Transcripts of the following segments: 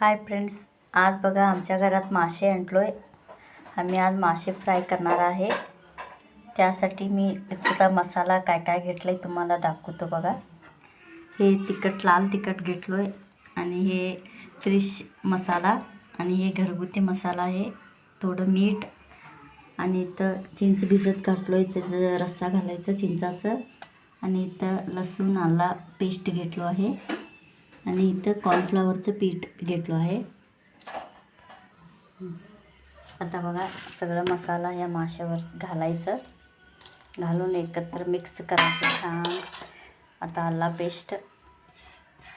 Hi friends, आज बघा आमच्या घरात मासे आणलोय। आम्ही आज मासे फ्राय करणार आहे। त्यासाठी मी इतका मसाला काय काय घेतलाय तुम्हाला दाखवतो बघा। हे लाल तिखट घेतलोय आणि हे फिश मसाला आणि हे घरगुती मसाला आहे, थोडं मीठ आणि इथं चिंच भिजत घातलोय, त्याचा रस्सा घालायचा चिंचाचं। आणि इथं लसूण आला पेस्ट घेतलो आहे आणि इथं कॉर्नफ्लॉवरचं पीठ घेतलो आहे। आता बघा सगळं मसाला या माशावर घालायचं, घालून एकत्र मिक्स करायचं छान। आता आला पेस्ट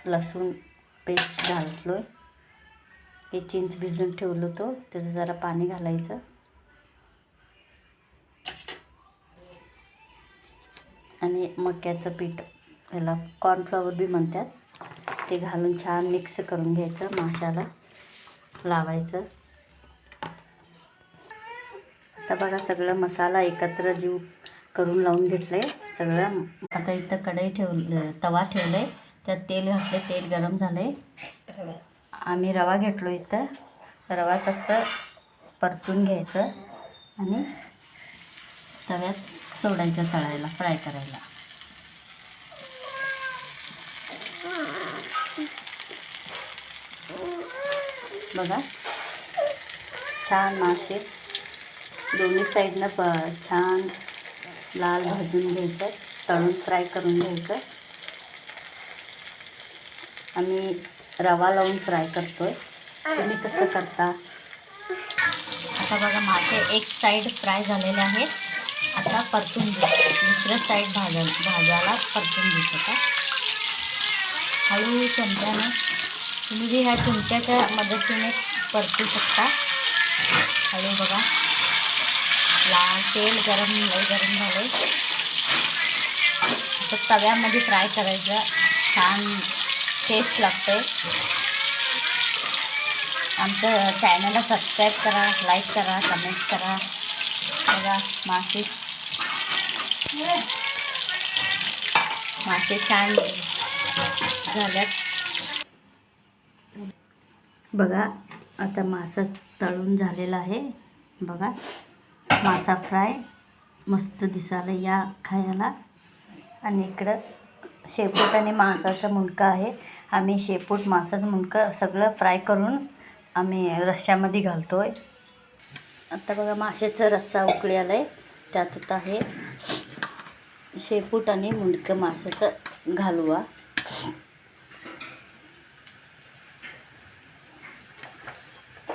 लसूण पेस्ट घातलोय, हे चिंच भिजून ठेवलं तो त्याचं जरा पाणी घालायचं आणि मक्याचं पीठ, याला कॉर्नफ्लॉवर बी म्हणतात, ते घालून छान मिक्स करून घ्यायचं, माशाला लावायचं। आता बघा सगळं मसाला एकत्र जीव करून लावून घेतलंय सगळं। आता इथं कढई तवा ठेवलंय, त्यात तेल घातले, तेल गरम झालंय। आम्ही रवा घेतलो, इथं रवा तसं परतून घ्यायचं आणि तव्यात सोडायचं तळायला, फ्राय करायला। बघा छान मासे दोन्ही साईडनं छान लाल भाजून घ्यायचं, तळून फ्राय करून घ्यायचं। आम्ही रवा लावून फ्राय करतोय, तुम्ही कसं करता? आता बघा मासे एक साईड फ्राय झालेले आहेत, आता परतून घ्यायचं, दुसऱ्या साईड भाजायला परतून घ्यायचं का हळू चमच्याने। तुम्ही जे ह्या चमच्याच्या मदतीने परतू शकता हळू। बघा लाल तेल गरम झालंय, आता तव्यामध्ये फ्राय करायचं, छान टेस्ट लागतंय। आमचं चॅनलला सबस्क्राईब करा, लाईक करा, कमेंट करा। बघा मासे छान झाल्यात। बघा आता मासा तळून झालेला आहे, बघा मासा फ्राय मस्त दिसायला या खायला। आणि इकडं शेपूट आणि मासाचा मुंडका आहे, आम्ही शेपूट मासाचं मुंडकं सगळं फ्राय करून आम्ही रश्श्यामध्ये घालतोय। आता बघा माशाचा रस्सा उकळी आलाय, त्यात आता हे शेपूट आणि मुंडकं माशाचं घालूया।